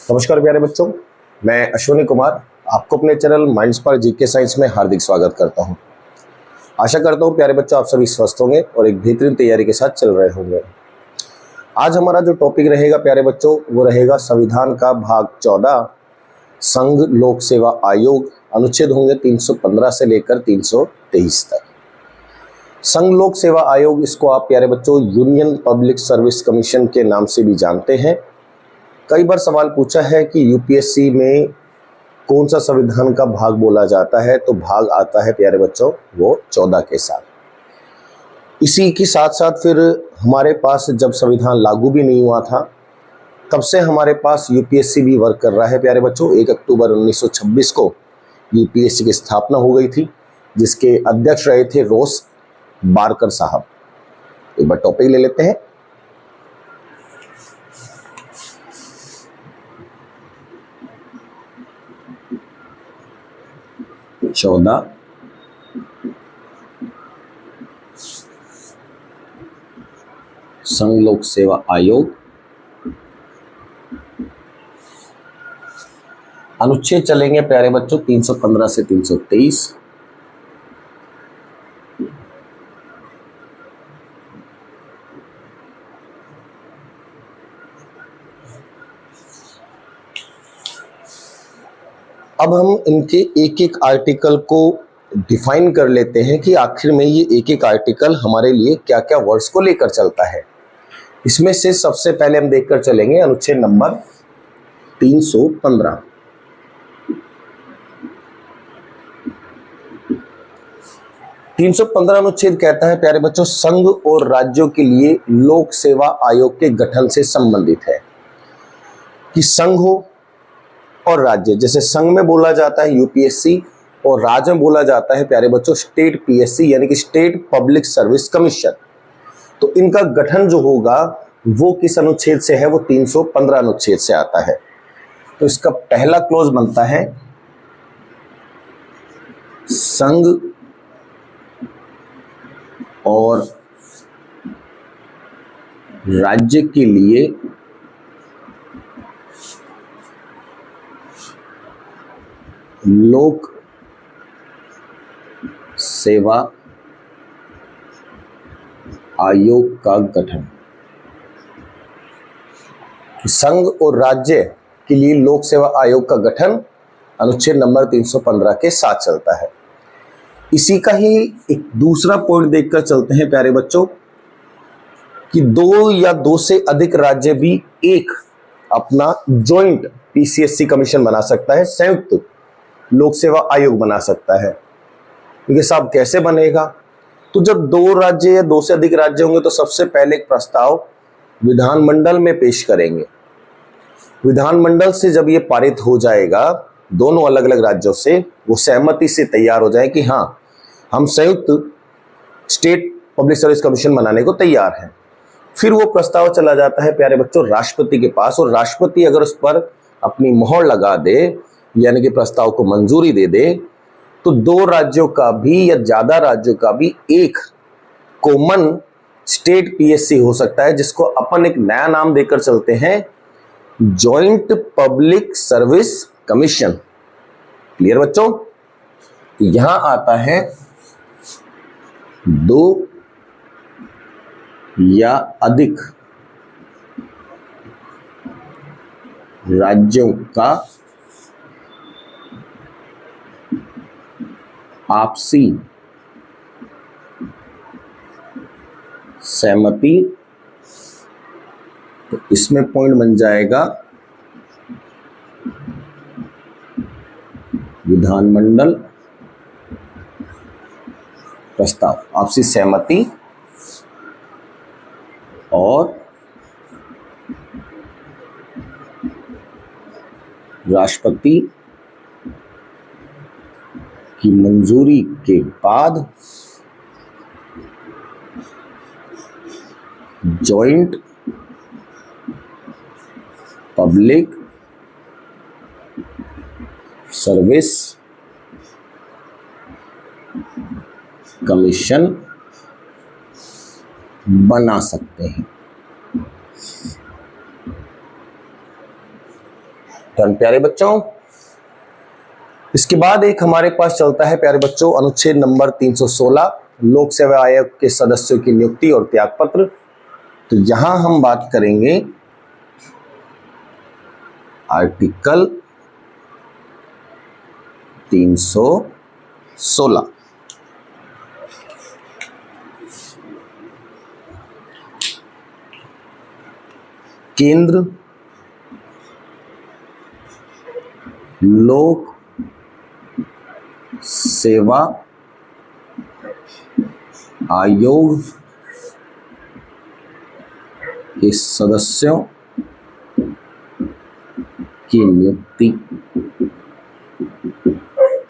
नमस्कार प्यारे बच्चों, मैं अश्विनी कुमार आपको अपने चैनल माइंड्स पर जीके साइंस में हार्दिक स्वागत करता हूं। आशा करता हूं प्यारे बच्चों आप सभी स्वस्थ होंगे और एक बेहतरीन तैयारी के साथ चल रहे होंगे। आज हमारा जो टॉपिक रहेगा प्यारे बच्चों वो रहेगा संविधान का भाग 14 संघ लोक सेवा आयोग। अनुच्छेद होंगे 315 से लेकर 323 तक। संघ लोक सेवा आयोग, इसको आप प्यारे बच्चों यूनियन पब्लिक सर्विस कमीशन के नाम से भी जानते हैं। कई बार सवाल पूछा है कि यूपीएससी में कौन सा संविधान का भाग बोला जाता है, तो भाग आता है प्यारे बच्चों वो 14 के साथ। इसी के साथ साथ फिर हमारे पास जब संविधान लागू भी नहीं हुआ था तब से हमारे पास यूपीएससी भी वर्क कर रहा है प्यारे बच्चों। 1 अक्टूबर 1926 को यूपीएससी की स्थापना हो गई थी, जिसके अध्यक्ष रहे थे रोस बारकर साहब। एक बार टॉपिक ले लेते हैं। चौदह संघ लोक सेवा आयोग। अनुच्छेद चलेंगे प्यारे बच्चों 315 से 323। अब हम इनके एक एक आर्टिकल को डिफाइन कर लेते हैं कि आखिर में ये एक एक आर्टिकल हमारे लिए क्या क्या वर्ड्स को लेकर चलता है। इसमें से सबसे पहले हम देखकर चलेंगे अनुच्छेद नंबर 315। अनुच्छेद कहता है प्यारे बच्चों संघ और राज्यों के लिए लोक सेवा आयोग के गठन से संबंधित है। कि संघ हो और राज्य, जैसे संघ में बोला जाता है यूपीएससी और राज्य में बोला जाता है प्यारे बच्चों स्टेट पीएससी यानी कि स्टेट पब्लिक सर्विस कमीशन। तो इनका गठन जो होगा वो किस अनुच्छेद से है, वो 315 अनुच्छेद से आता है। तो इसका पहला क्लॉज बनता है संघ और राज्य के लिए लोक सेवा आयोग का गठन। संघ और राज्य के लिए लोक सेवा आयोग का गठन अनुच्छेद नंबर 315 के साथ चलता है। इसी का ही एक दूसरा पॉइंट देखकर चलते हैं प्यारे बच्चों कि 2 या 2 से अधिक राज्य भी एक अपना जॉइंट पीसीएससी कमीशन बना सकता है, संयुक्त लोक सेवा आयोग बना सकता है। ये साहब कैसे बनेगा? तो जब 2 राज्य या 2 से अधिक राज्य होंगे तो सबसे पहले एक प्रस्ताव विधानमंडल में पेश करेंगे। विधानमंडल से जब ये पारित हो जाएगा दोनों अलग अलग राज्यों से, वो सहमति से तैयार हो जाए कि हाँ हम संयुक्त स्टेट पब्लिक सर्विस कमीशन बनाने को तैयार हैं। फिर वो प्रस्ताव चला जाता है प्यारे बच्चों राष्ट्रपति के पास, और राष्ट्रपति अगर उस पर अपनी मोहर लगा दे यानी कि प्रस्ताव को मंजूरी दे दे, तो 2 राज्यों का भी या ज्यादा राज्यों का भी एक कॉमन स्टेट पीएससी हो सकता है, जिसको अपन एक नया नाम देकर चलते हैं joint public service commission. Clear बच्चों? यहां आता है 2 या अधिक राज्यों का आपसी सहमति। तो इसमें पॉइंट बन जाएगा विधानमंडल प्रस्ताव, आपसी सहमति और राष्ट्रपति की मंजूरी के बाद जॉइंट पब्लिक सर्विस कमीशन बना सकते हैं। डन प्यारे बच्चों। इसके बाद एक हमारे पास चलता है प्यारे बच्चों अनुच्छेद नंबर 316 लोक सेवा आयोग के सदस्यों की नियुक्ति और त्यागपत्र। तो यहां हम बात करेंगे आर्टिकल 316। केंद्र लोक सेवा आयोग के सदस्यों की नियुक्ति।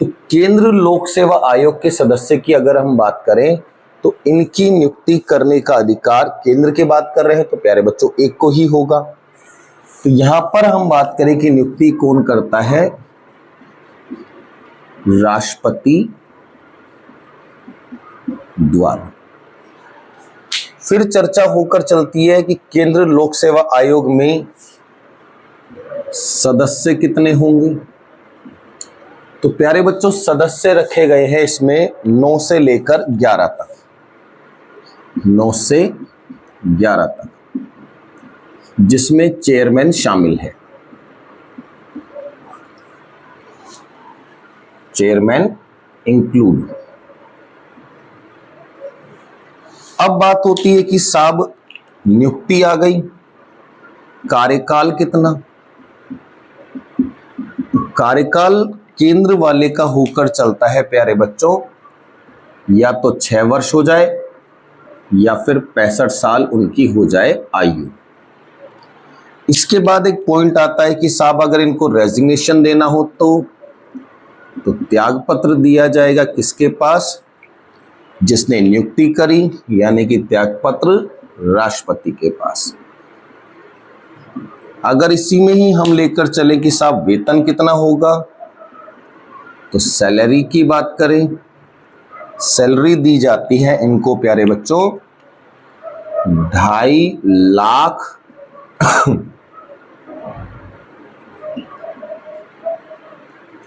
तो केंद्र लोक सेवा आयोग के सदस्य की अगर हम बात करें तो इनकी नियुक्ति करने का अधिकार केंद्र की बात कर रहे हैं तो प्यारे बच्चों एक को ही होगा। तो यहां पर हम बात करें कि नियुक्ति कौन करता है, राष्ट्रपति द्वारा। फिर चर्चा होकर चलती है कि केंद्र लोक सेवा आयोग में सदस्य कितने होंगे। तो प्यारे बच्चों सदस्य रखे गए हैं इसमें 9 से लेकर 11 तक, 9 से 11 तक, जिसमें चेयरमैन शामिल है। Chairman include. अब बात होती है कि साहब नियुक्ति आ गई, कार्यकाल कितना। कार्यकाल केंद्र वाले का होकर चलता है प्यारे बच्चों या तो 6 वर्ष हो जाए या फिर 65 साल उनकी हो जाए आयु। इसके बाद एक पॉइंट आता है कि साहब अगर इनको रेजिग्नेशन देना हो तो त्याग पत्र दिया जाएगा किसके पास, जिसने नियुक्ति करी, यानी कि त्याग पत्र राष्ट्रपति के पास। अगर इसी में ही हम लेकर चले कि साहब वेतन कितना होगा तो सैलरी की बात करें, सैलरी दी जाती है इनको प्यारे बच्चों 2.5 लाख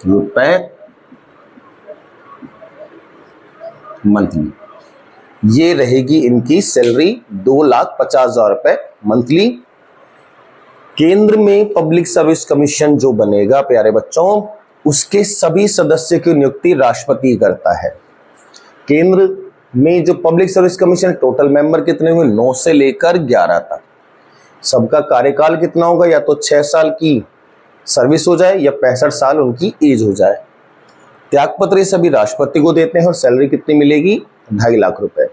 रुपए मंथली। ये रहेगी इनकी सैलरी 2,50,000 रुपए मंथली। केंद्र में पब्लिक सर्विस कमीशन जो बनेगा प्यारे बच्चों उसके सभी सदस्य की नियुक्ति राष्ट्रपति करता है। केंद्र में जो public service commission total member कितने हुए 9 से लेकर 11 तक। सबका कार्यकाल कितना होगा, या तो 6 साल की सर्विस हो जाए या 65 साल उनकी एज हो जाए। त्यागपत्र सभी राष्ट्रपति को देते हैं और सैलरी कितनी मिलेगी 2.5 लाख रुपए।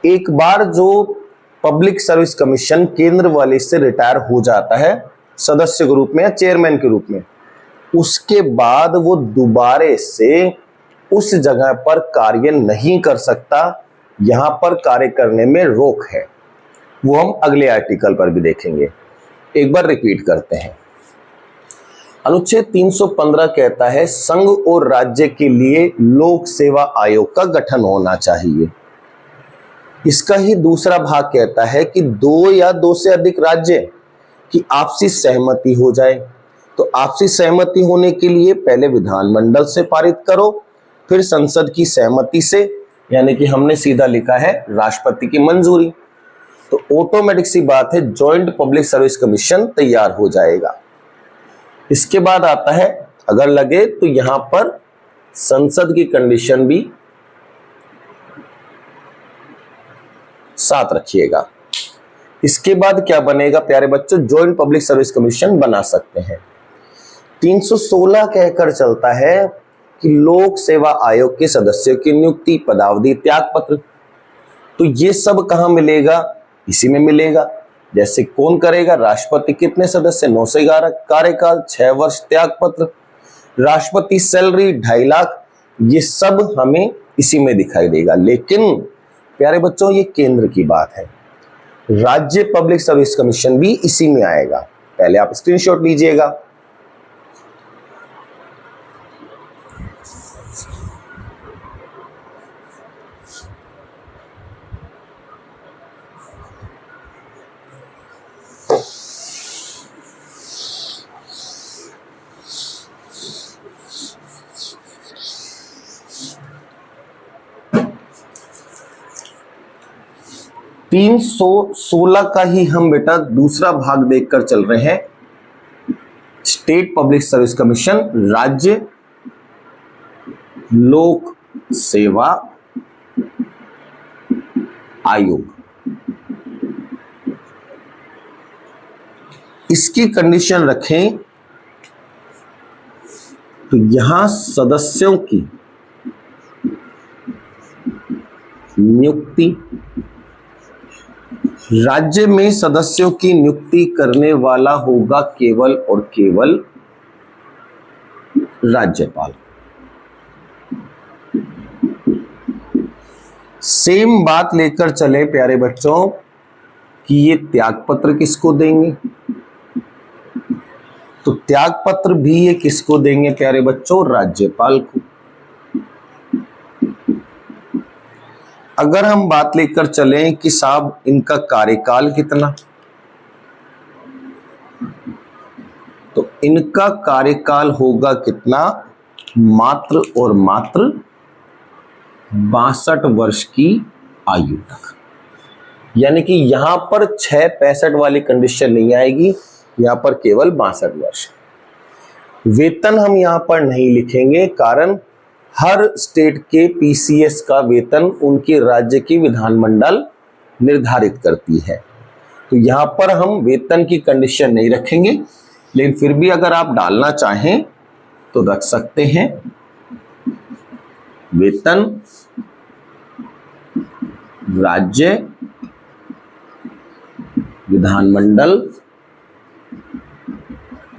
एक बार जो पब्लिक सर्विस कमीशन केंद्र वाले से रिटायर हो जाता है सदस्य के रूप में या चेयरमैन के रूप में, उसके बाद वो दोबारे से उस जगह पर कार्य नहीं कर सकता। यहां पर कार्य करने में रोक है, वो हम अगले आर्टिकल पर भी देखेंगे। एक बार रिपीट करते हैं। अनुच्छेद 315 कहता है संघ और राज्य के लिए लोक सेवा आयोग का गठन होना चाहिए। इसका ही दूसरा भाग कहता है कि 2 या 2 से अधिक राज्य की आपसी सहमति हो जाए। तो आपसी सहमति होने के लिए पहले विधानमंडल से पारित करो, फिर संसद की सहमति से, यानी कि हमने सीधा लिखा है राष्ट्रपति की मंजूरी, तो ऑटोमेटिक सी बात है जॉइंट पब्लिक सर्विस कमीशन तैयार हो जाएगा। इसके बाद आता है अगर लगे तो यहां पर संसद की कंडीशन भी साथ रखिएगा। इसके बाद क्या बनेगा प्यारे बच्चों, जॉइंट पब्लिक सर्विस कमीशन बना सकते हैं। 316 कहकर चलता है कि लोक सेवा आयोग के सदस्यों की नियुक्ति, पदावधि, त्यागपत्र। तो ये सब कहां मिलेगा, इसी में मिलेगा। जैसे कौन करेगा, राष्ट्रपति कितने सदस्य 9 से 11, कार्यकाल 6 वर्ष, त्यागपत्र, राष्ट्रपति सैलरी 2.5 लाख, ये सब हमें इसी में दिखाई देगा। लेकिन प्यारे बच्चों ये केंद्र की बात है, राज्य पब्लिक सर्विस कमीशन भी इसी में आएगा। पहले आप स्क्रीनशॉट लीजिएगा। 316 का ही हम बेटा दूसरा भाग देखकर चल रहे हैं। स्टेट पब्लिक सर्विस कमीशन, राज्य लोक सेवा आयोग। इसकी कंडीशन रखें तो यहां सदस्यों की नियुक्ति, राज्य में सदस्यों की नियुक्ति करने वाला होगा केवल और केवल राज्यपाल। सेम बात लेकर चले प्यारे बच्चों कि ये त्यागपत्र किसको देंगे, तो त्यागपत्र भी ये किसको देंगे प्यारे बच्चों, राज्यपाल को। अगर हम बात लेकर चलें कि साहब इनका कार्यकाल कितना, तो इनका कार्यकाल होगा कितना, मात्र और मात्र 62 वर्ष की आयु तक। यानी कि यहां पर 665 वाली कंडीशन नहीं आएगी, यहां पर केवल 62 वर्ष। वेतन हम यहां पर नहीं लिखेंगे, कारण हर स्टेट के पीसीएस का वेतन उनके राज्य की विधानमंडल निर्धारित करती है, तो यहां पर हम वेतन की कंडीशन नहीं रखेंगे। लेकिन फिर भी अगर आप डालना चाहें तो रख सकते हैं, वेतन राज्य विधानमंडल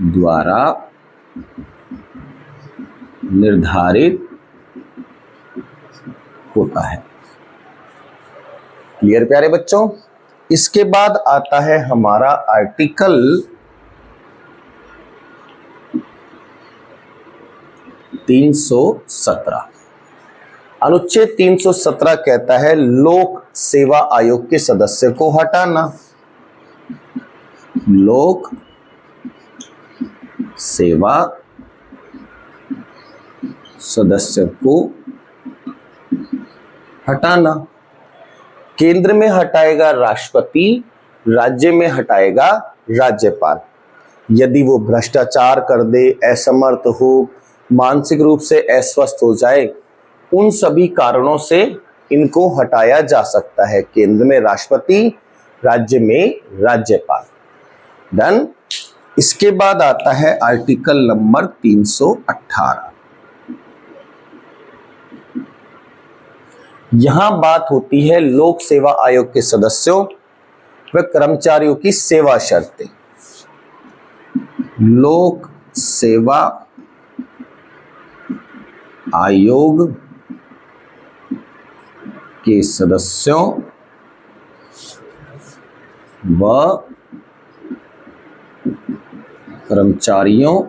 द्वारा निर्धारित होता है। क्लियर प्यारे बच्चों। इसके बाद आता है हमारा आर्टिकल 317। अनुच्छेद 317 कहता है लोक सेवा आयोग के सदस्य को हटाना। लोक सेवा सदस्य को हटाना। केंद्र में हटाएगा राष्ट्रपति, राज्य में हटाएगा राज्यपाल। यदि वो भ्रष्टाचार कर दे, असमर्थ हो, मानसिक रूप से अस्वस्थ हो जाए, उन सभी कारणों से इनको हटाया जा सकता है। केंद्र में राष्ट्रपति, राज्य में राज्यपाल। डन। इसके बाद आता है आर्टिकल नंबर 318। यहां बात होती है लोक सेवा आयोग के सदस्यों व कर्मचारियों की सेवा शर्तें। लोक सेवा आयोग के सदस्यों व कर्मचारियों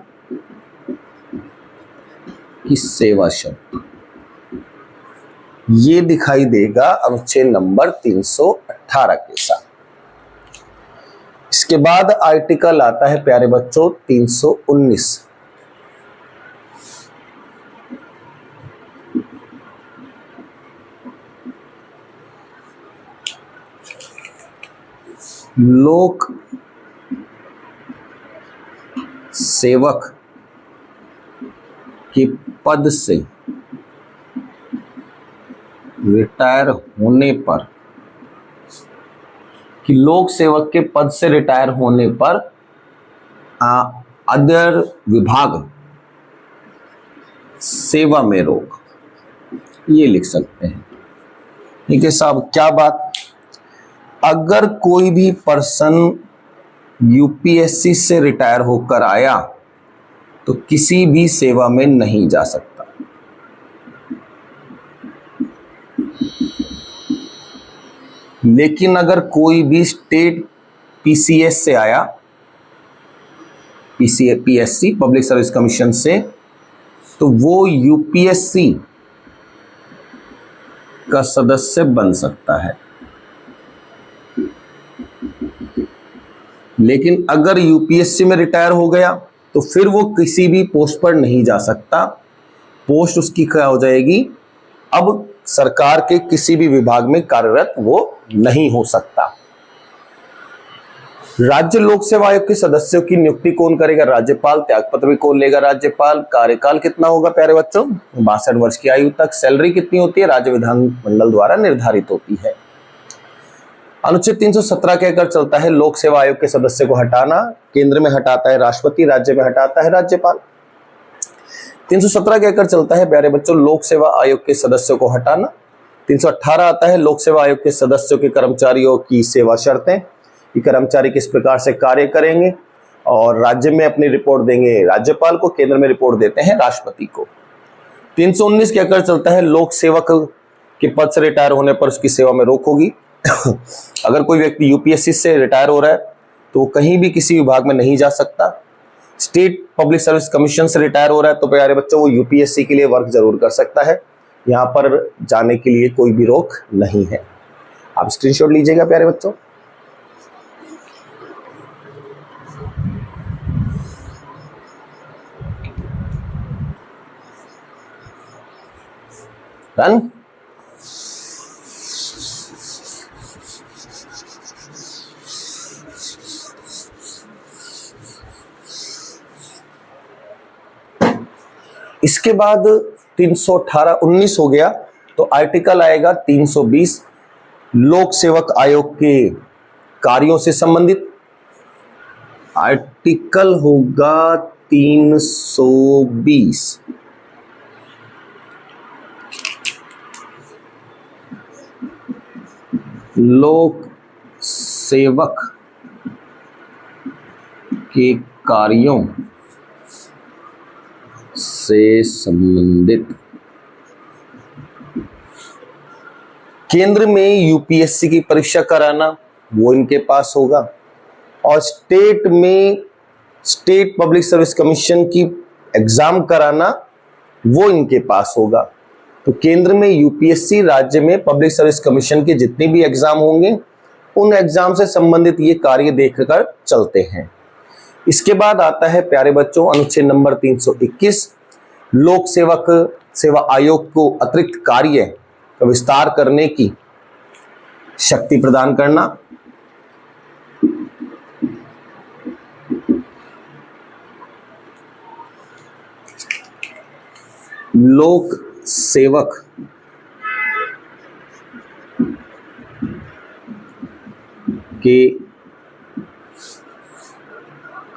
की सेवा शर्त, ये दिखाई देगा अनुच्छेद नंबर 318 के साथ। इसके बाद आर्टिकल आता है प्यारे बच्चों 319। लोक सेवक के पद से रिटायर होने पर, कि लोक सेवक के पद से रिटायर होने पर अदर विभाग सेवा में रोक, ये लिख सकते हैं। ठीक है साहब, क्या बात, अगर कोई भी पर्सन यूपीएससी से रिटायर होकर आया तो किसी भी सेवा में नहीं जा सकता। लेकिन अगर कोई भी स्टेट पीसीएस से आया, पीएससी पब्लिक सर्विस कमीशन से, तो वो यूपीएससी का सदस्य बन सकता है। लेकिन अगर यूपीएससी में रिटायर हो गया तो फिर वो किसी भी पोस्ट पर नहीं जा सकता। पोस्ट उसकी क्या हो जाएगी, अब सरकार के किसी भी विभाग में कार्यरत वो नहीं हो सकता। राज्य लोक सेवा आयोग के सदस्यों की नियुक्ति कौन करेगा? राज्यपाल। त्यागपत्र भी कौन लेगा? राज्यपाल। कार्यकाल कितना होगा प्यारे बच्चों? 62 वर्ष की आयु तक। सैलरी कितनी होती है? राज्य विधानमंडल द्वारा निर्धारित होती है। अनुच्छेद 317 कहकर चलता है लोक सेवा आयोग के सदस्य को हटाना। केंद्र में हटाता है राष्ट्रपति, राज्य में हटाता है राज्यपाल। 317 कहकर चलता है प्यारे बच्चों लोक सेवा आयोग के सदस्यों को हटाना। 318 आता है लोक सेवा आयोग के सदस्यों के कर्मचारियों की सेवा शर्तें, कि कर्मचारी किस प्रकार से कार्य करेंगे और राज्य में अपनी रिपोर्ट देंगे राज्यपाल को, केंद्र में रिपोर्ट देते हैं राष्ट्रपति को। 319 कहकर चलता है लोक सेवक के पद से रिटायर होने पर उसकी सेवा में रोक होगी। अगर कोई व्यक्ति यूपीएससी से रिटायर हो रहा है तो वो कहीं भी किसी विभाग में नहीं जा सकता। स्टेट पब्लिक सर्विस कमीशन से रिटायर हो रहा है तो प्यारे बच्चों वो यूपीएससी के लिए वर्क जरूर कर सकता है, यहाँ पर जाने के लिए कोई भी रोक नहीं है। आप स्क्रीनशॉट लीजिएगा प्यारे बच्चों। रन। इसके बाद 318 19 हो गया तो आर्टिकल आएगा 320 लोक सेवक आयोग के कार्यों से संबंधित। आर्टिकल होगा 320 लोक सेवक के कार्यों से संबंधित। केंद्र में यूपीएससी की परीक्षा कराना वो इनके पास होगा और स्टेट में स्टेट पब्लिक सर्विस कमीशन की एग्जाम कराना वो इनके पास होगा। तो केंद्र में यूपीएससी, राज्य में पब्लिक सर्विस कमीशन के जितने भी एग्जाम होंगे उन एग्जाम से संबंधित ये कार्य देखकर चलते हैं। इसके बाद आता है प्यारे बच्चों अनुच्छेद नंबर 321 लोक सेवक सेवा आयोग को अतिरिक्त कार्य का विस्तार करने की शक्ति प्रदान करना। लोक सेवक के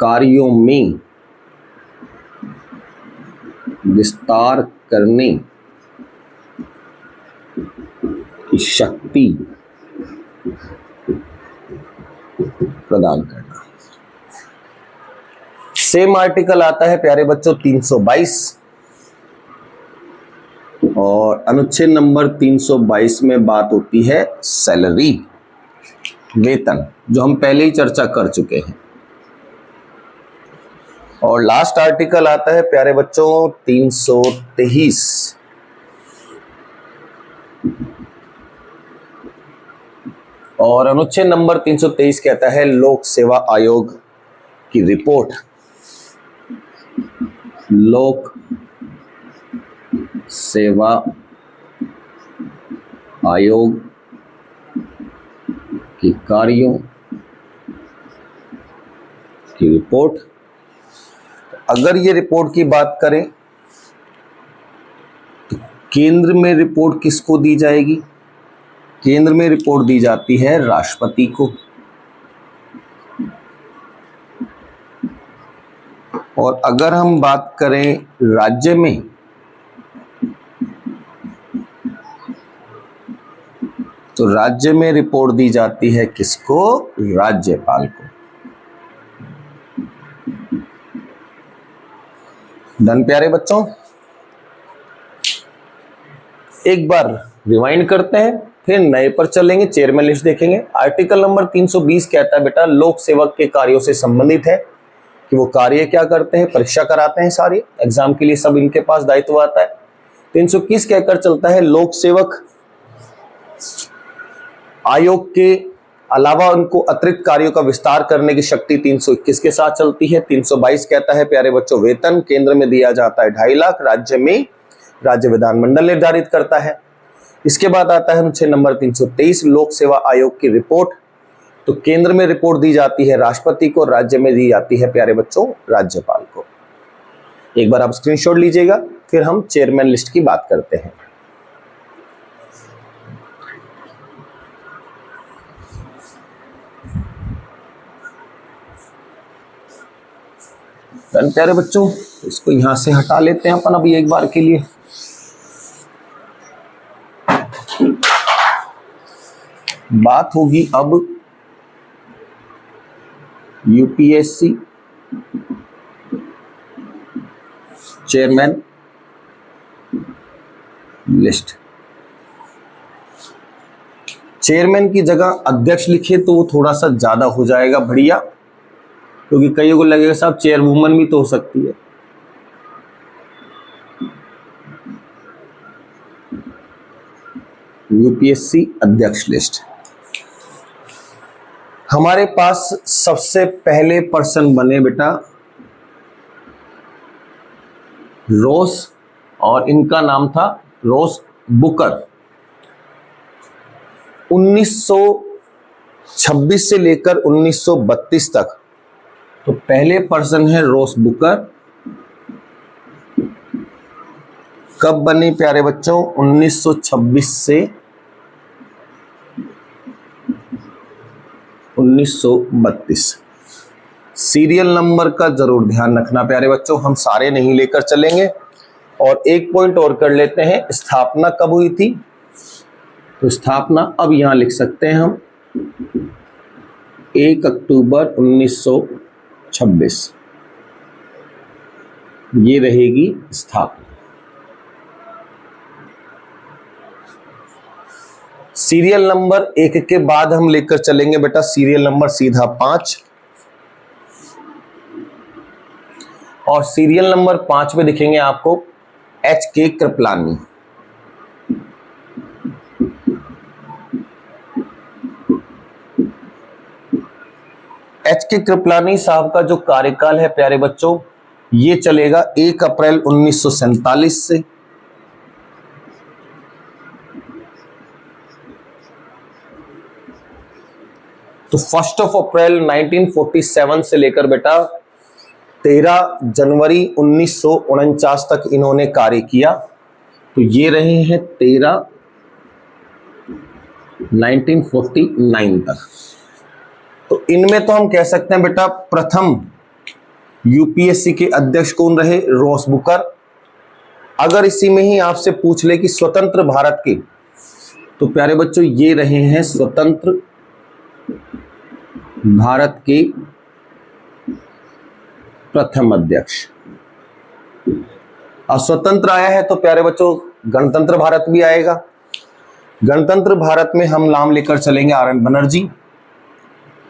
कार्यों में विस्तार करने की शक्ति प्रदान करना। सेम आर्टिकल आता है प्यारे बच्चों 322 और अनुच्छेद नंबर 322 में बात होती है सैलरी, वेतन, जो हम पहले ही चर्चा कर चुके हैं। और लास्ट आर्टिकल आता है प्यारे बच्चों 323 और अनुच्छेद नंबर 323 कहता है लोक सेवा आयोग की रिपोर्ट। लोक सेवा आयोग के कार्यों की रिपोर्ट। अगर ये रिपोर्ट की बात करें तो केंद्र में रिपोर्ट किसको दी जाएगी? केंद्र में रिपोर्ट दी जाती है राष्ट्रपति को। और अगर हम बात करें राज्य में तो राज्य में रिपोर्ट दी जाती है किसको? राज्यपाल को। डन प्यारे बच्चों। एक बार रिवाइंड करते हैं फिर नए पर चलेंगे, चेयरमैन लिस्ट देखेंगे। आर्टिकल नंबर 320 कहता है बेटा लोक सेवक के कार्यों से संबंधित है कि वो कार्य क्या करते हैं, परीक्षा कराते हैं, सारी एग्जाम के लिए सब इनके पास दायित्व आता है। 321 कहकर चलता है लोक सेवक आयोग के अलावा उनको अतिरिक्त कार्यों का विस्तार करने की शक्ति 321 के साथ चलती है। 322 कहता है प्यारे बच्चों वेतन केंद्र में दिया जाता है 2.5 लाख, राज्य में राज्य विधानमंडल निर्धारित करता है। इसके बाद आता है अनुच्छेद नंबर 323 लोक सेवा आयोग की रिपोर्ट। तो केंद्र में रिपोर्ट दी जाती है राष्ट्रपति को, राज्य में दी जाती है प्यारे बच्चों राज्यपाल को। एक बार आप स्क्रीनशॉट लीजिएगा, फिर हम चेयरमैन लिस्ट की बात करते हैं। प्यारे बच्चों, इसको यहां से हटा लेते हैं अपन अभी एक बार के लिए। बात होगी अब यूपीएससी चेयरमैन लिस्ट। चेयरमैन की जगह अध्यक्ष लिखे तो वो थोड़ा सा ज्यादा हो जाएगा बढ़िया, क्योंकि कईयों को लगेगा साहब चेयरवुमन भी तो हो सकती है। यूपीएससी अध्यक्ष लिस्ट। हमारे पास सबसे पहले पर्सन बने बेटा रोस, और इनका नाम था रोस बुकर। 1926 से लेकर 1932 तक तो पहले पर्सन है रोस बुकर। कब बने प्यारे बच्चों? 1926 से 1932। सीरियल नंबर का जरूर ध्यान रखना प्यारे बच्चों, हम सारे नहीं लेकर चलेंगे। और एक पॉइंट और कर लेते हैं, स्थापना कब हुई थी? तो स्थापना अब यहां लिख सकते हैं हम 1 अक्टूबर 1926, ये रहेगी स्थापना। सीरियल नंबर 1 के बाद हम लेकर चलेंगे बेटा सीरियल नंबर सीधा 5, और सीरियल नंबर 5 में दिखेंगे आपको H.K. कृपलानी। H.K. कृपलानी साहब का जो कार्यकाल है प्यारे बच्चों, ये चलेगा 1 अप्रैल 1947 से तो 1 अप्रैल 1947 से लेकर बेटा 13 जनवरी 1949 तक इन्होंने कार्य किया। तो ये रहे हैं 1949 तक। तो इनमें तो हम कह सकते हैं बेटा प्रथम यूपीएससी के अध्यक्ष कौन रहे? रोस बुकर। अगर इसी में ही आपसे पूछ ले कि स्वतंत्र भारत के, तो प्यारे बच्चों ये रहे हैं स्वतंत्र भारत के प्रथम अध्यक्ष। अब स्वतंत्र आया है तो प्यारे बच्चों गणतंत्र भारत भी आएगा। गणतंत्र भारत में हम नाम लेकर चलेंगे RN बनर्जी,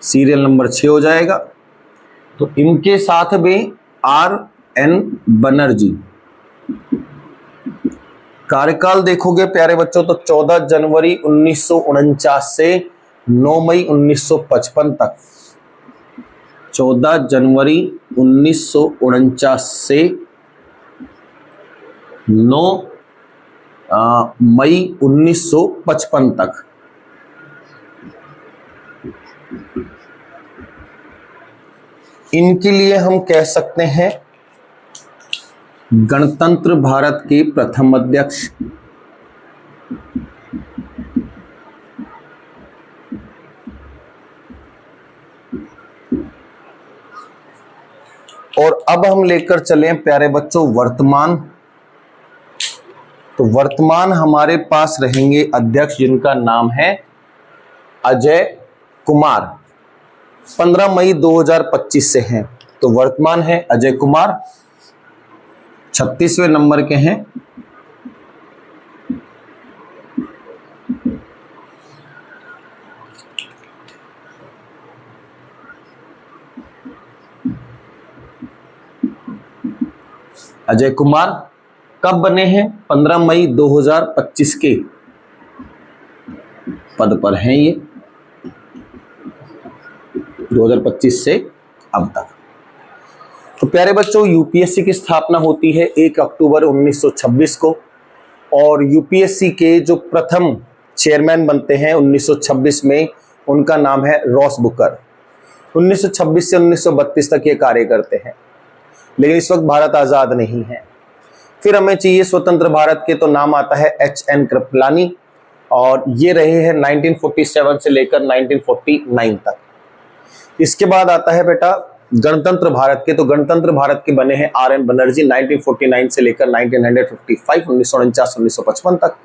सीरियल नंबर 6 हो जाएगा। तो इनके साथ में RN बनर्जी कार्यकाल देखोगे प्यारे बच्चों तो 14 जनवरी 1949 से 9 मई 1955 तक। 14 जनवरी 1949 से 9 मई 1955 तक। इनके लिए हम कह सकते हैं गणतंत्र भारत के प्रथम अध्यक्ष। और अब हम लेकर चलें प्यारे बच्चों वर्तमान। तो वर्तमान हमारे पास रहेंगे अध्यक्ष जिनका नाम है अजय कुमार। 15 मई 2025 से हैं। तो वर्तमान है अजय कुमार, 36वें नंबर के हैं। अजय कुमार कब बने हैं? 15 मई 2025 के पद पर हैं ये, 2025 से अब तक। तो प्यारे बच्चों यूपीएससी की स्थापना होती है 1 अक्टूबर 1926 को। और यूपीएससी के जो प्रथम चेयरमैन बनते हैं 1926 में, उनका नाम है रॉस बुकर। 1926 से 1932 तक ये कार्य करते हैं, लेकिन इस वक्त भारत आज़ाद नहीं है। फिर हमें चाहिए स्वतंत्र भारत के, तो नाम आता है एच.एन. कृपलानी, और ये रहे हैं 1947 से लेकर 1949 तक। इसके बाद आता है बेटा गणतंत्र भारत के, तो गणतंत्र भारत के बने हैं आर.एन. बनर्जी 1949 से लेकर 1955 1949-1955 तक।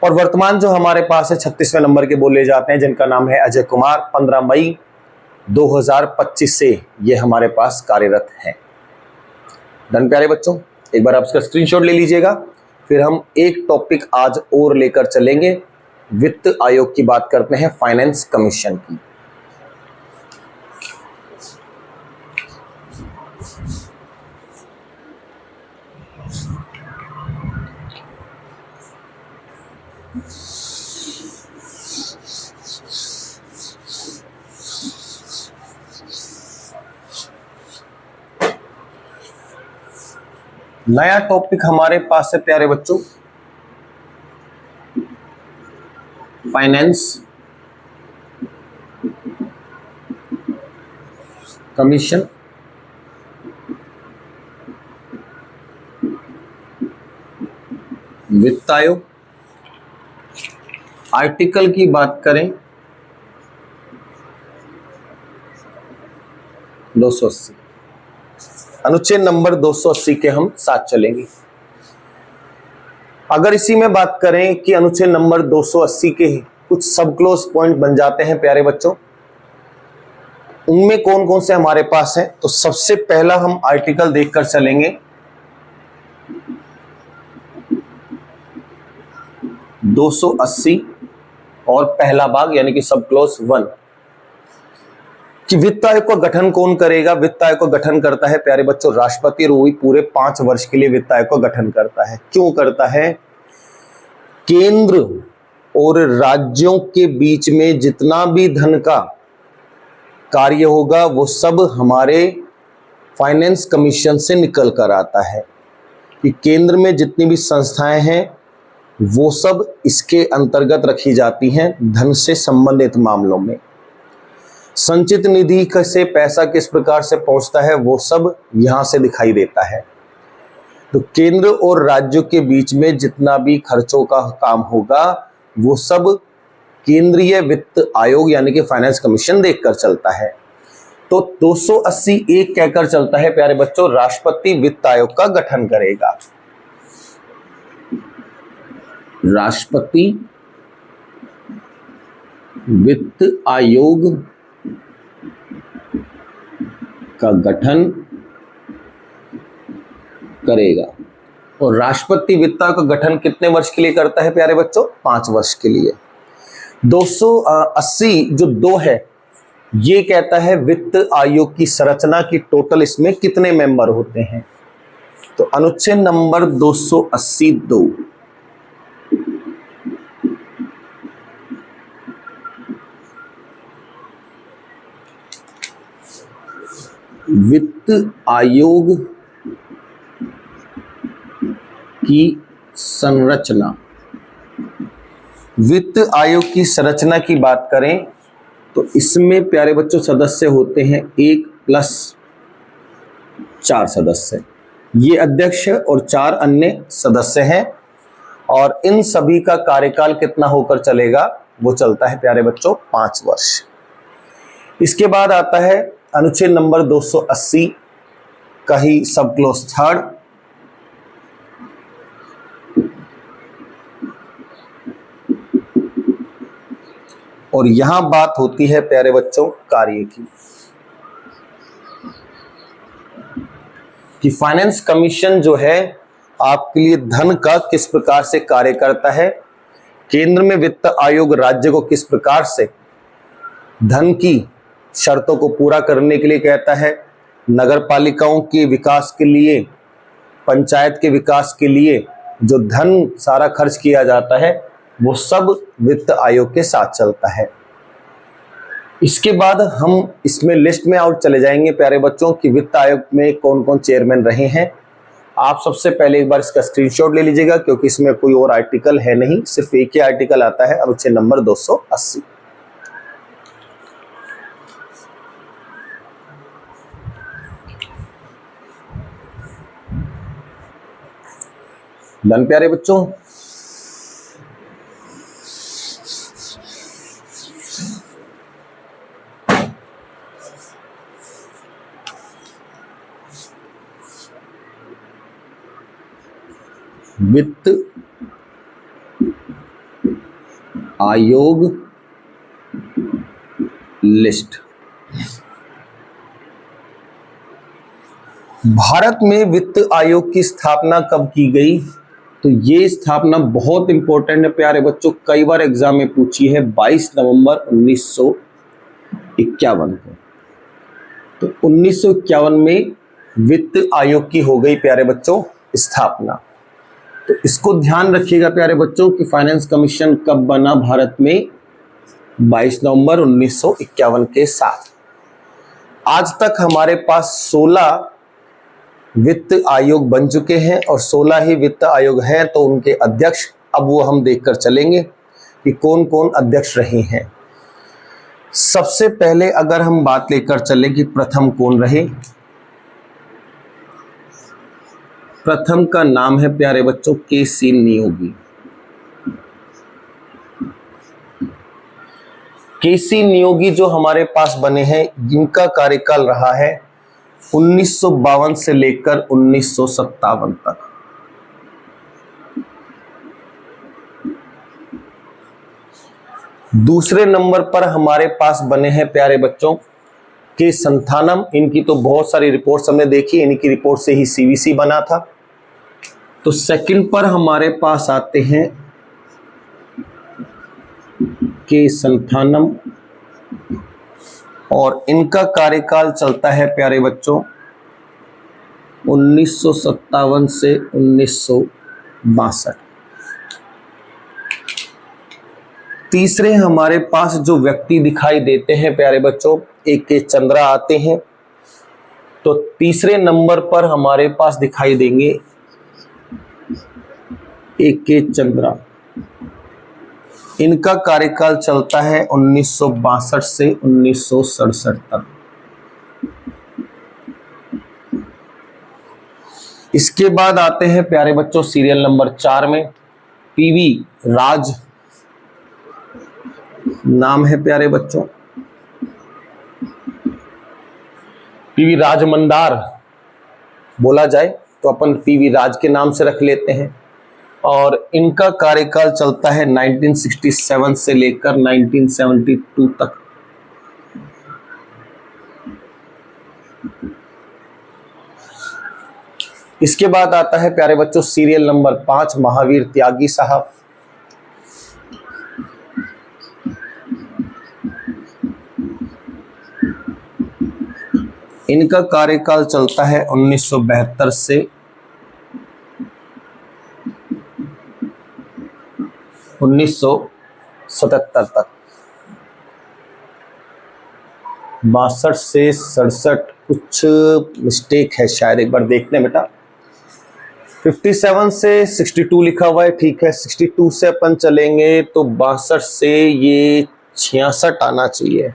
और वर्तमान जो हमारे पास है 36वें नंबर के बोले जाते हैं, जिनका नाम है अजय कुमार, 15 मई 2025 से ये हमारे पास कार्यरत हैं। डन प्यारे बच्चों, एक बार आप इसका स्क्रीनशॉट ले लीजिएगा। फिर हम एक टॉपिक आज और लेकर चलेंगे, वित्त आयोग की बात करते हैं, फाइनेंस कमीशन की। नया टॉपिक हमारे पास है प्यारे बच्चों, फाइनेंस कमीशन। वित्त आयोग। आर्टिकल की बात करें 280, अनुच्छेद नंबर 280 के हम साथ चलेंगे। अगर इसी में बात करें कि अनुच्छेद नंबर 280 के कुछ सब क्लोज पॉइंट बन जाते हैं प्यारे बच्चों, उनमें कौन कौन से हमारे पास हैं, तो सबसे पहला हम आर्टिकल देखकर चलेंगे 280 और पहला भाग यानी कि सब क्लोज 1 कि वित्त आयोग का गठन कौन करेगा। वित्त आयोग का गठन करता है प्यारे बच्चों राष्ट्रपति, और वही पूरे 5 वर्ष के लिए वित्त आयोग का गठन करता है। क्यों करता है? केंद्र और राज्यों के बीच में जितना भी धन का कार्य होगा वो सब हमारे फाइनेंस कमीशन से निकल कर आता है, कि केंद्र में जितनी भी संस्थाएं हैं वो सब इसके अंतर्गत रखी जाती हैं धन से संबंधित मामलों में। संचित निधि से पैसा किस प्रकार से पहुंचता है वो सब यहां से दिखाई देता है। तो केंद्र और राज्यों के बीच में जितना भी खर्चों का काम होगा वो सब केंद्रीय वित्त आयोग यानी कि फाइनेंस कमीशन देखकर चलता है। तो 280 एक कहकर चलता है प्यारे बच्चों, राष्ट्रपति वित्त आयोग का गठन करेगा। राष्ट्रपति वित्त आयोग का गठन करेगा। और राष्ट्रपति वित्त आयोग का गठन कितने वर्ष के लिए करता है प्यारे बच्चों? 5 वर्ष के लिए। 280 जो 2 है ये कहता है वित्त आयोग की संरचना की टोटल इसमें कितने मेंबर होते हैं। तो अनुच्छेद नंबर 280 2 वित्त आयोग की संरचना। वित्त आयोग की संरचना की बात करें तो इसमें प्यारे बच्चों सदस्य होते हैं 1 + 4 सदस्य, ये अध्यक्ष और 4 अन्य सदस्य हैं। और इन सभी का कार्यकाल कितना होकर चलेगा? वो चलता है प्यारे बच्चों 5 वर्ष। इसके बाद आता है अनुच्छेद नंबर 280 का ही सब क्लोज 3 और यहां बात होती है प्यारे बच्चों कार्य की, कि फाइनेंस कमीशन जो है आपके लिए धन का किस प्रकार से कार्य करता है, केंद्र में वित्त आयोग राज्य को किस प्रकार से धन की शर्तों को पूरा करने के लिए कहता है, नगर पालिकाओं के विकास के लिए, पंचायत के विकास के लिए जो धन सारा खर्च किया जाता है वो सब वित्त आयोग के साथ चलता है। इसके बाद हम इसमें लिस्ट में और चले जाएंगे प्यारे बच्चों कि वित्त आयोग में कौन कौन चेयरमैन रहे हैं। आप सबसे पहले एक बार इसका स्क्रीनशॉट ले लीजिएगा, क्योंकि इसमें कोई और आर्टिकल है नहीं, सिर्फ एक ही आर्टिकल आता है, अनुच्छेद नंबर 280। डन प्यारे बच्चों। वित्त आयोग लिस्ट। भारत में वित्त आयोग की स्थापना कब की गई? तो ये स्थापना बहुत इंपॉर्टेंट है प्यारे बच्चों, कई बार एग्जाम में पूछी है, 22 नवंबर 1951 को। तो 1951 में वित्त आयोग की हो गई प्यारे बच्चों स्थापना। तो इसको ध्यान रखिएगा प्यारे बच्चों कि फाइनेंस कमीशन कब बना भारत में, 22 नवंबर 1951 के साथ। आज तक हमारे पास 16 वित्त आयोग बन चुके हैं और 16 ही वित्त आयोग हैं, तो उनके अध्यक्ष अब वो हम देखकर चलेंगे कि कौन कौन अध्यक्ष रहे हैं। सबसे पहले अगर हम बात लेकर चलें कि प्रथम कौन रहे, प्रथम का नाम है प्यारे बच्चों के.सी. नियोगी। के.सी. नियोगी जो हमारे पास बने हैं, इनका कार्यकाल रहा है 1952 से लेकर 1957 तक। दूसरे नंबर पर हमारे पास बने हैं प्यारे बच्चों के संथानम। इनकी तो बहुत सारी रिपोर्ट्स हमने देखी, इनकी रिपोर्ट से ही सीवीसी बना था। तो सेकंड पर हमारे पास आते हैं के संथानम और इनका कार्यकाल चलता है प्यारे बच्चों 1957 से 1962। तीसरे हमारे पास जो व्यक्ति दिखाई देते हैं प्यारे बच्चों, एक के चंद्रा आते हैं। तो तीसरे नंबर पर हमारे पास दिखाई देंगे एक के चंद्रा। इनका कार्यकाल चलता है 1962 से 1967 तक। इसके बाद आते हैं प्यारे बच्चों सीरियल नंबर 4 में पीवी राज नाम है प्यारे बच्चों, पीवी राजमंदार बोला जाए तो अपन पीवी राज के नाम से रख लेते हैं। और इनका कार्यकाल चलता है 1967 से लेकर 1972 तक। इसके बाद आता है प्यारे बच्चों सीरियल नंबर 5 महावीर त्यागी साहब। इनका कार्यकाल चलता है 1972 से 1977 तक। 62 से 67 कुछ मिस्टेक है शायद, एक बार देखते हैं बेटा। 57 से 62 लिखा हुआ है, ठीक है। 62 से अपन चलेंगे तो 62 से ये 66 आना चाहिए,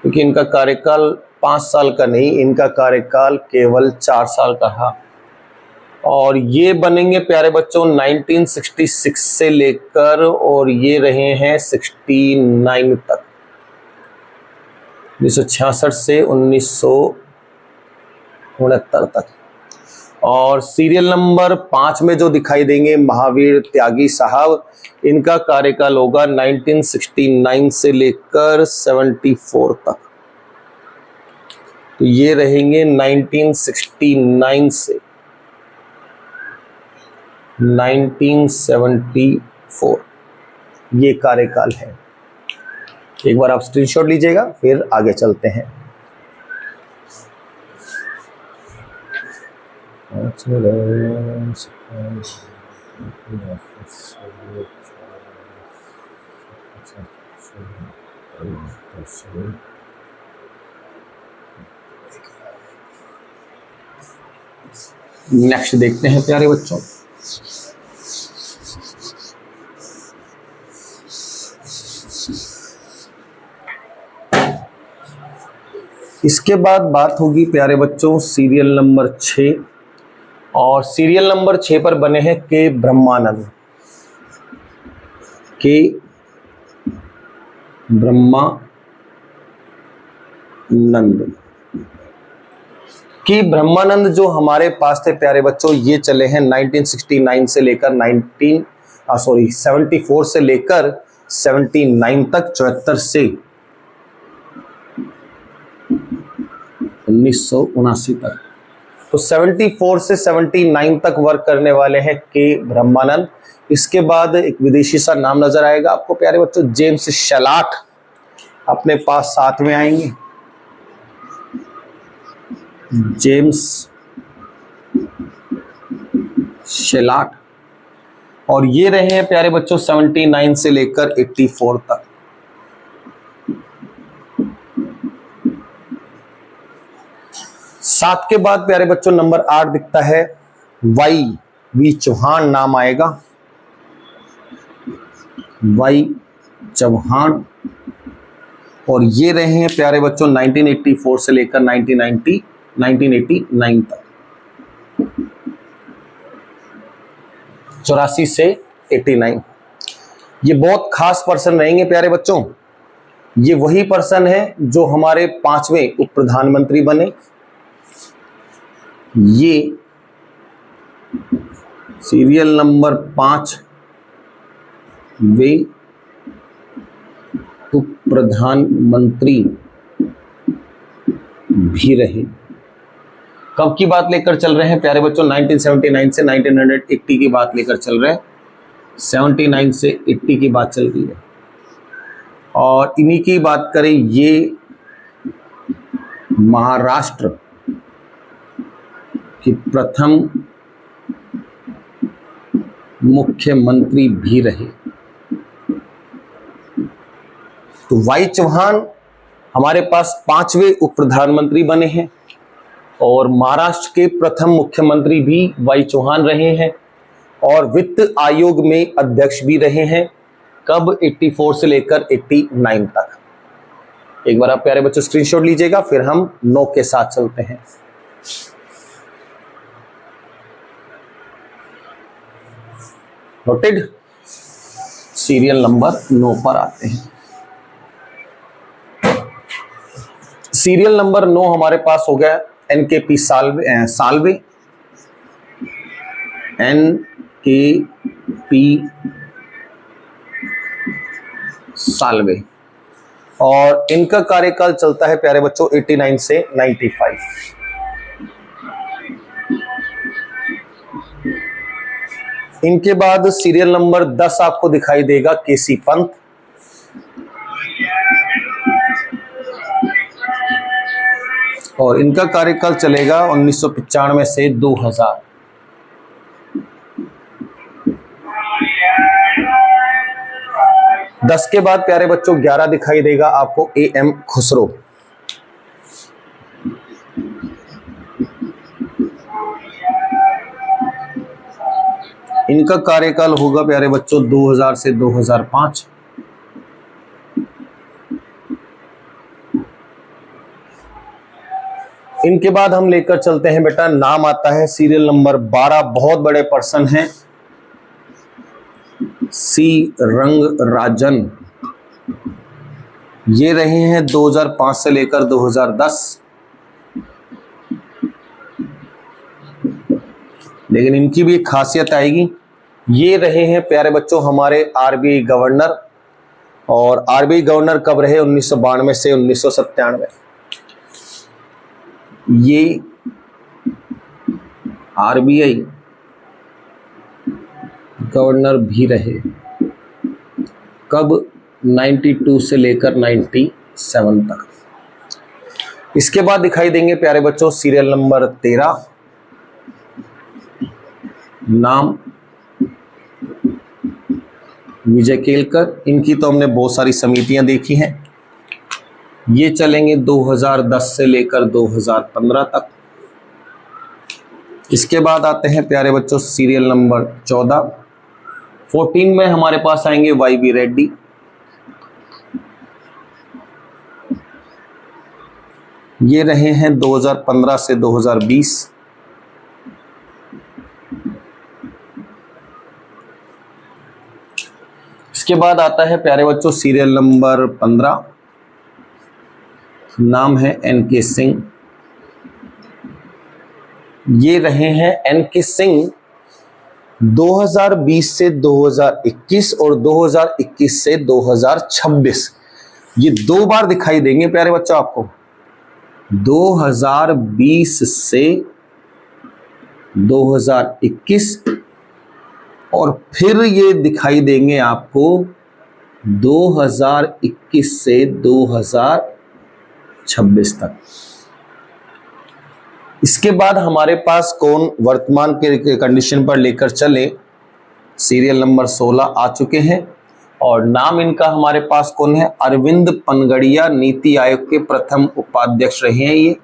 क्योंकि इनका कार्यकाल 5 साल का नहीं, इनका कार्यकाल केवल 4 साल का था। और ये बनेंगे प्यारे बच्चों 1966 से लेकर और ये रहे हैं 69 तक, 1966 से 1969 तक। और सीरियल नंबर 5 में जो दिखाई देंगे महावीर त्यागी साहब, इनका कार्यकाल होगा 1969 से लेकर 74 तक। तो ये रहेंगे 1969 से 1974, ये कार्यकाल है। एक बार आप स्क्रीनशॉट लीजिएगा, फिर आगे चलते हैं। नेक्स्ट देखते हैं प्यारे बच्चों। इसके बाद बात होगी प्यारे बच्चों सीरियल नंबर 6, और सीरियल नंबर 6 पर बने हैं के ब्रह्मानंद। के ब्रह्मानंद कि ब्रह्मानंद जो हमारे पास थे प्यारे बच्चों, ये चले हैं 1969 से लेकर 74 से लेकर 79 तक, 74 से 1979 तक। तो 74 से 79 तक वर्क करने वाले हैं के ब्रह्मानंद। इसके बाद एक विदेशी सा नाम नजर आएगा आपको प्यारे बच्चों, जेम्स शेलाट अपने पास साथ में आएंगे। जेम्स शेलाट, और ये रहे हैं प्यारे बच्चों 79 से लेकर 84 तक। सात के बाद प्यारे बच्चों नंबर 8 दिखता है, वाई वी चौहान नाम आएगा। वाई चौहान, और ये रहे हैं प्यारे बच्चों 1984 से लेकर 1989 तक, 84 से 89। ये बहुत खास पर्सन रहेंगे प्यारे बच्चों। ये वही पर्सन है जो हमारे 5वें उप प्रधानमंत्री बने। ये सीरियल नंबर 5 वे उप प्रधानमंत्री भी रहे। कब की बात लेकर चल रहे हैं प्यारे बच्चों? 1979 से 1980 की बात लेकर चल रहे हैं। 79 से 80 की बात चल रही है। और इन्हीं की बात करें, ये महाराष्ट्र की प्रथम मुख्यमंत्री भी रहे। तो वाई चौहान हमारे पास 5वें उप प्रधानमंत्री बने हैं, और महाराष्ट्र के प्रथम मुख्यमंत्री भी वाई चौहान रहे हैं, और वित्त आयोग में अध्यक्ष भी रहे हैं। कब? 84 से लेकर 89 तक। एक बार आप प्यारे बच्चों स्क्रीनशॉट लीजिएगा, फिर हम 9 के साथ चलते हैं। नोटेड? सीरियल नंबर 9 पर आते हैं। सीरियल नंबर 9 हमारे पास हो गया एनकेपी साल्वे। एनकेपी साल्वे, और इनका कार्यकाल चलता है प्यारे बच्चों 89 से 95। इनके बाद सीरियल नंबर 10 आपको दिखाई देगा केसी पंत। और इनका कार्यकाल चलेगा 1995 से 2000। दस के बाद प्यारे बच्चों 11 दिखाई देगा आपको एएम खुसरो। इनका कार्यकाल होगा प्यारे बच्चों 2000 से 2005। इनके बाद हम लेकर चलते हैं बेटा, नाम आता है सीरियल नंबर 12। बहुत बड़े पर्सन हैं, सी रंगराजन। ये रहे हैं 2005 से लेकर 2010। लेकिन इनकी भी एक खासियत आएगी, ये रहे हैं प्यारे बच्चों हमारे आरबीआई गवर्नर। और आरबीआई गवर्नर कब रहे? 1992 से 1997। ये आरबीआई गवर्नर भी रहे। कब? 92 से लेकर 97 तक। इसके बाद दिखाई देंगे प्यारे बच्चों सीरियल नंबर 13। नाम विजय केलकर। इनकी तो हमने बहुत सारी समितियां देखी हैं। ये चलेंगे 2010 से लेकर 2015 तक। इसके बाद आते हैं प्यारे बच्चों सीरियल नंबर 14। 14 में हमारे पास आएंगे YB रेड्डी। ये रहे हैं 2015 से 2020। इसके बाद आता है प्यारे बच्चों सीरियल नंबर 15, नाम है NK सिंह। ये रहे हैं NK सिंह 2020 से 2021 और 2021 से 2026, ये 2 बार दिखाई देंगे प्यारे बच्चों आपको। 2020 से 2021 और फिर ये दिखाई देंगे आपको 2021 से 2026 तक। इसके बाद हमारे पास कौन वर्तमान के कंडीशन पर लेकर चले, सीरियल नंबर 16 आ चुके हैं और नाम इनका हमारे पास कौन है, अरविंद पनगड़िया। नीति आयोग के प्रथम उपाध्यक्ष रहे हैं। ये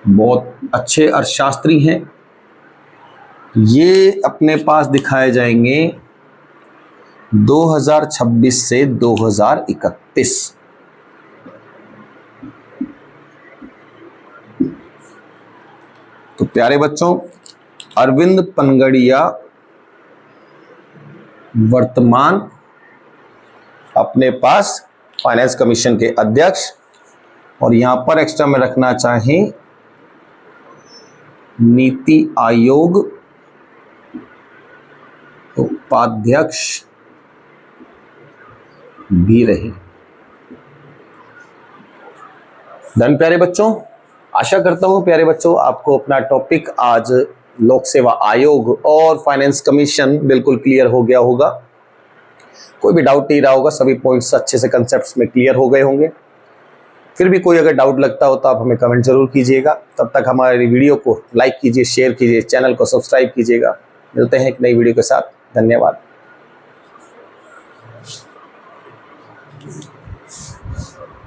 बहुत अच्छे अर्थशास्त्री हैं। ये अपने पास दिखाए जाएंगे 2026 से 2031। तो प्यारे बच्चों अरविंद पनगड़िया वर्तमान अपने पास फाइनेंस कमीशन के अध्यक्ष, और यहां पर एक्स्ट्रा में रखना चाहें नीति आयोग उपाध्यक्ष भी रहे। धन प्यारे बच्चों, आशा करता हूं प्यारे बच्चों आपको अपना टॉपिक आज लोक सेवा आयोग और फाइनेंस कमीशन बिल्कुल क्लियर हो गया होगा। कोई भी डाउट नहीं रहा होगा, सभी पॉइंट्स अच्छे से कंसेप्ट्स में क्लियर हो गए होंगे। फिर भी कोई अगर डाउट लगता हो तो आप हमें कमेंट जरूर कीजिएगा। तब तक हमारी वीडियो को लाइक कीजिए, शेयर कीजिए, चैनल को सब्सक्राइब कीजिएगा। मिलते हैं एक नई वीडियो के साथ। धन्यवाद।